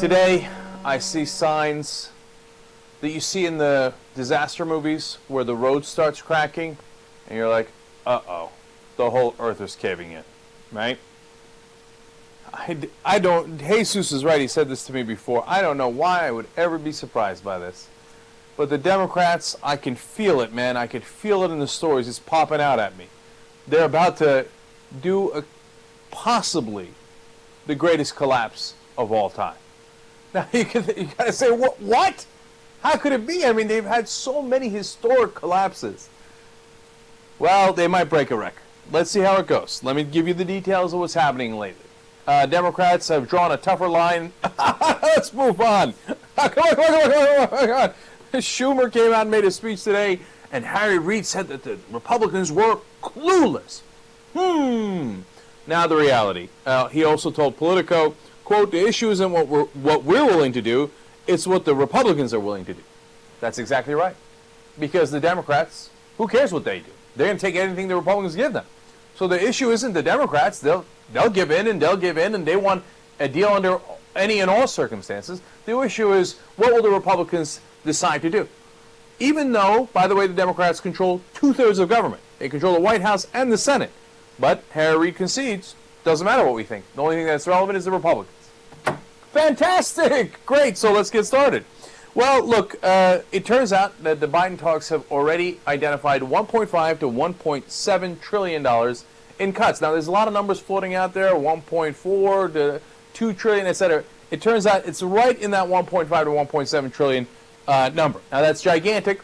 Today, I see signs that you see in the disaster movies where the road starts cracking, and you're like, uh-oh, the whole earth is caving in, right? I don't, Jesus is right, he said this to me before. I don't know why I would ever be surprised by this. But the Democrats, I can feel it, man. I can feel it in the stories. It's popping out at me. They're about to do possibly the greatest collapse of all time. Now, you got to say, what? How could it be? I mean, they've had so many historic collapses. Well, they might break a record. Let's see how it goes. Let me give you the details of what's happening lately. Democrats have drawn a tougher line. Let's move on. Come on. Schumer came out and made a speech today, and Harry Reid said that the Republicans were clueless. Now the reality. He also told Politico, quote, the issue isn't what we're willing to do, it's what the Republicans are willing to do. That's exactly right. Because the Democrats, who cares what they do? They're going to take anything the Republicans give them. So the issue isn't the Democrats. They'll give in, and they want a deal under any and all circumstances. The issue is, what will the Republicans decide to do? Even though, by the way, the Democrats control 2/3 of government. They control the White House and the Senate. But Harry Reid concedes, doesn't matter what we think. The only thing that's relevant is the Republicans. Fantastic! Great, so let's get started. Well, look, it turns out that the Biden talks have already identified $1.5 to $1.7 trillion in cuts. Now, there's a lot of numbers floating out there, 1.4 to 2 trillion, etc. It turns out it's right in that 1.5 to 1.7 trillion number. Now, that's gigantic,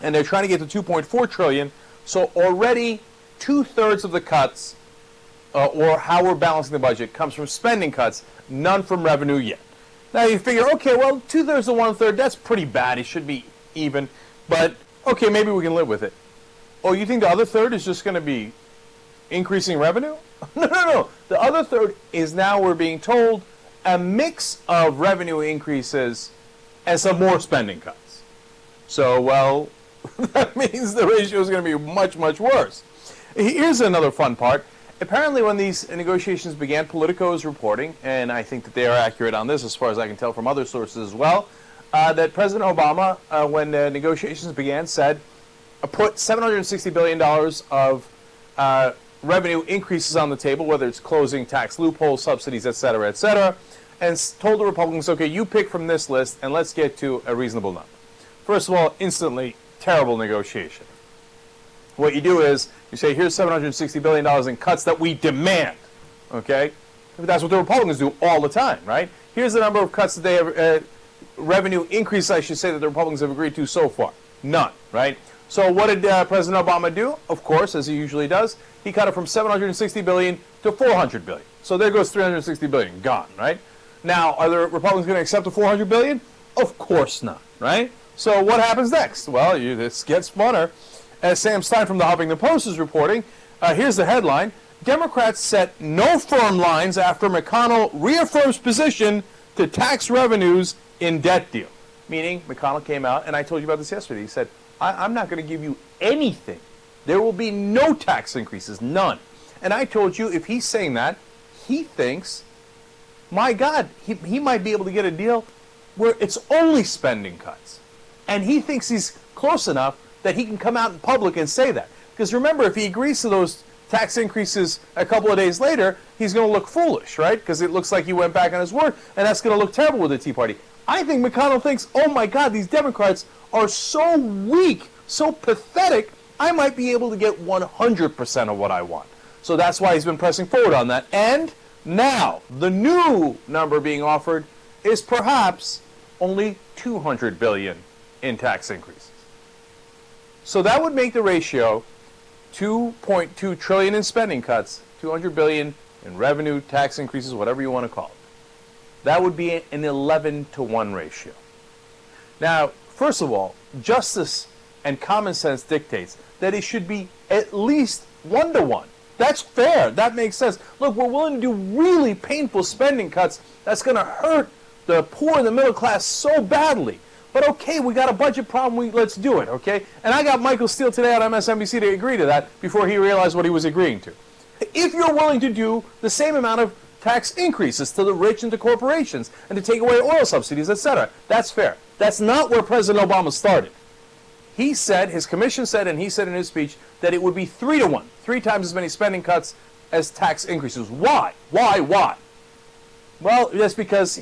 and they're trying to get to 2.4 trillion, so already 2/3 of the cuts, or how we're balancing the budget, comes from spending cuts, none from revenue yet. Now you figure, okay, well, 2/3 to 1/3, that's pretty bad. It should be even. But, okay, maybe we can live with it. Oh, you think the other third is just going to be increasing revenue? No. The other third is now, we're being told, a mix of revenue increases and some more spending cuts. So, well, that means the ratio is going to be much, much worse. Here's another fun part. Apparently, when these negotiations began, Politico is reporting, and I think that they are accurate on this as far as I can tell from other sources as well, that President Obama, when the negotiations began, said, put $760 billion of revenue increases on the table, whether it's closing tax loopholes, subsidies, etc., and told the Republicans, okay, you pick from this list, and let's get to a reasonable number. First of all, instantly, terrible negotiation. What you do is, you say, here's $760 billion in cuts that we demand, okay? That's what the Republicans do all the time, right? Here's the number of cuts that they have, revenue increase, I should say, that the Republicans have agreed to so far. None, right? So what did President Obama do? Of course, as he usually does, he cut it from $760 billion to $400 billion. So there goes $360 billion, gone, right? Now, are the Republicans going to accept the $400 billion? Of course not, right? So what happens next? Well, this gets funner. As Sam Stein from the Huffington Post is reporting, here's the headline. Democrats set no firm lines after McConnell reaffirms position to tax revenues in debt deal. Meaning, McConnell came out, and I told you about this yesterday. He said, I'm not going to give you anything. There will be no tax increases, none. And I told you, if he's saying that, he thinks, my God, he might be able to get a deal where it's only spending cuts. And he thinks he's close enough that he can come out in public and say that. Because remember, if he agrees to those tax increases a couple of days later, he's going to look foolish, right? Because it looks like he went back on his word, and that's going to look terrible with the Tea Party. I think McConnell thinks, oh my God, these Democrats are so weak, so pathetic, I might be able to get 100% of what I want. So that's why he's been pressing forward on that. And now, the new number being offered is perhaps only $200 billion in tax increases. So that would make the ratio 2.2 trillion in spending cuts, 200 billion in revenue, tax increases, whatever you want to call it. That would be an 11 to 1 ratio. Now, first of all, justice and common sense dictates that it should be at least 1 to 1. That's fair. That makes sense. Look, we're willing to do really painful spending cuts that's going to hurt the poor and the middle class so badly. But okay, we got a budget problem, let's do it, okay? And I got Michael Steele today on MSNBC to agree to that before he realized what he was agreeing to. If you're willing to do the same amount of tax increases to the rich and to corporations and to take away oil subsidies, etc. That's fair. That's not where President Obama started. He said, his commission said, and he said in his speech, that it would be 3-to-1, 3 times as many spending cuts as tax increases. Why? Why? Well, that's because,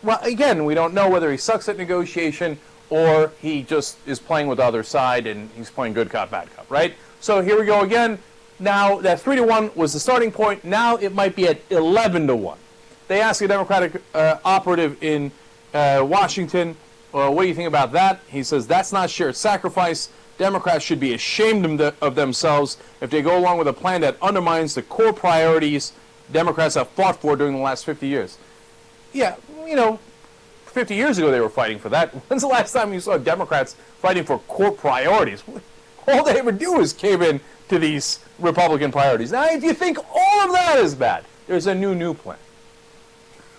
well, again, we don't know whether he sucks at negotiation or he just is playing with the other side and he's playing good cop, bad cop, right? So here we go again. Now, that 3-to-1 was the starting point. Now it might be at 11-to-1. They asked a Democratic operative in Washington, well, what do you think about that? He says, that's not shared sacrifice. Democrats should be ashamed of themselves if they go along with a plan that undermines the core priorities Democrats have fought for during the last 50 years. Yeah, 50 years ago they were fighting for that. When's the last time you saw Democrats fighting for core priorities? All they ever do is cave in to these Republican priorities. Now, if you think all of that is bad, there's a new plan.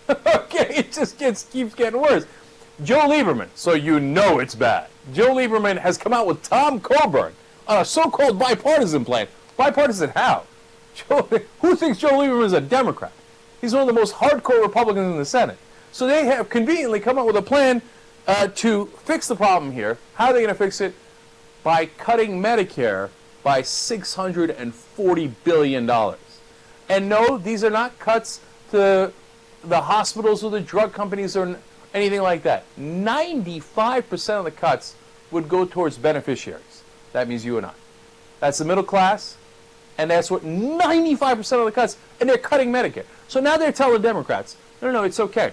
Okay, it just keeps getting worse. Joe Lieberman, so you know it's bad. Joe Lieberman has come out with Tom Coburn on a so-called bipartisan plan. Bipartisan how? Who thinks Joe Lieberman is a Democrat? He's one of the most hardcore Republicans in the Senate. So they have conveniently come up with a plan to fix the problem here. How are they going to fix it? By cutting Medicare by $640 billion. And no, these are not cuts to the hospitals or the drug companies or anything like that. 95% of the cuts would go towards beneficiaries. That means you and I. That's the middle class, and that's what 95% of the cuts, and they're cutting Medicare. So now they're telling Democrats, no, it's okay.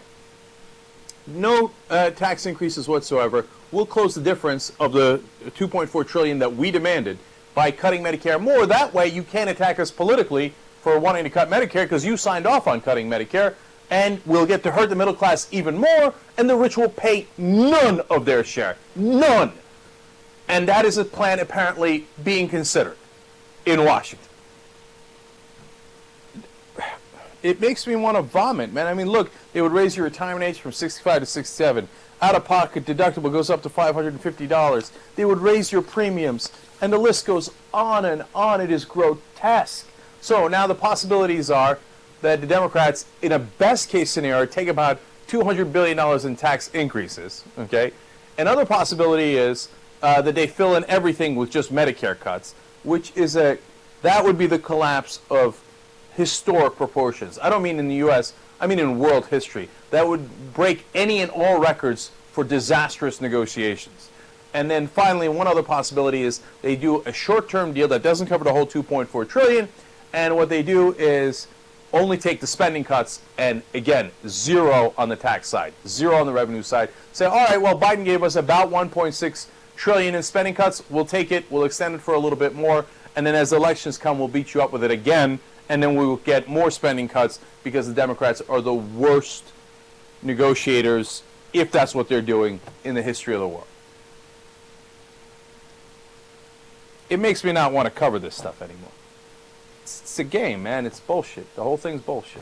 No tax increases whatsoever. We'll close the difference of the $2.4 trillion that we demanded by cutting Medicare more. That way you can't attack us politically for wanting to cut Medicare because you signed off on cutting Medicare. And we'll get to hurt the middle class even more, and the rich will pay none of their share. None. And that is a plan apparently being considered in Washington. It makes me want to vomit, man. I mean, look, they would raise your retirement age from 65 to 67. Out-of-pocket deductible goes up to $550. They would raise your premiums, and the list goes on and on. It is grotesque. So now the possibilities are that the Democrats, in a best-case scenario, take about $200 billion in tax increases, okay? Another possibility is that they fill in everything with just Medicare cuts, which is that would be the collapse of historic proportions. I don't mean in the U.S., I mean in world history. That would break any and all records for disastrous negotiations. And then finally, one other possibility is they do a short-term deal that doesn't cover the whole $2.4 trillion, and what they do is only take the spending cuts and, again, zero on the tax side, zero on the revenue side. Say, all right, well, Biden gave us about $1.6 trillion in spending cuts. We'll take it. We'll extend it for a little bit more. And then as elections come, we'll beat you up with it again. And then we will get more spending cuts because the Democrats are the worst negotiators, if that's what they're doing, in the history of the world. It makes me not want to cover this stuff anymore. It's a game, man. It's bullshit. The whole thing's bullshit.